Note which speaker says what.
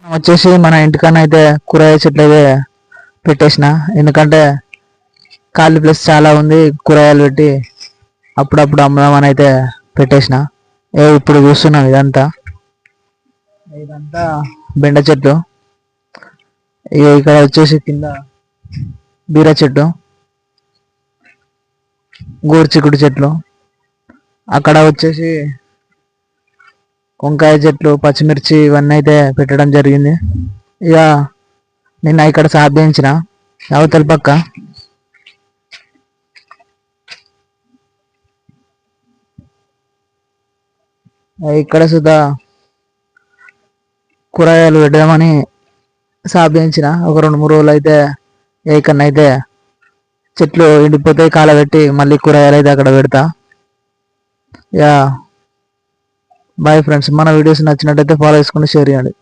Speaker 1: వచ్చేసి మన ఇంటికన్నా అయితే కూరగాయ చెట్లు అయితే పెట్టేసిన. ఎందుకంటే ఖాళీ ప్లేస్ చాలా ఉంది, కూరగాయలు పెట్టి అప్పుడప్పుడు అమ్ముదామని అయితే పెట్టేసిన. ఇప్పుడు చూస్తున్నాం ఇదంతా బెండ చెట్టు. ఇక్కడ వచ్చేసి కింద బీర చెట్టు, గోరుచిక్కుడు చెట్లు, అక్కడ వచ్చేసి వంకాయ చెట్లు, పచ్చిమిర్చి ఇవన్నీ అయితే పెట్టడం జరిగింది. ఇక నిన్న ఇక్కడ సాధించిన అవతల పక్క ఇక్కడ సుధా కూరగాయలు పెట్టదామని సాధించిన. ఒక 2-3 రోజులు అయితే ఏకన్నా అయితే చెట్లు ఎండిపోతాయి, కాలబెట్టి మళ్ళీ కూరగాయలు అయితే అక్కడ పెడతా. Yeah bye friends. మన వీడియోస్ నచ్చినట్టయితే ఫాలో చేసుకుని షేర్ చేయండి.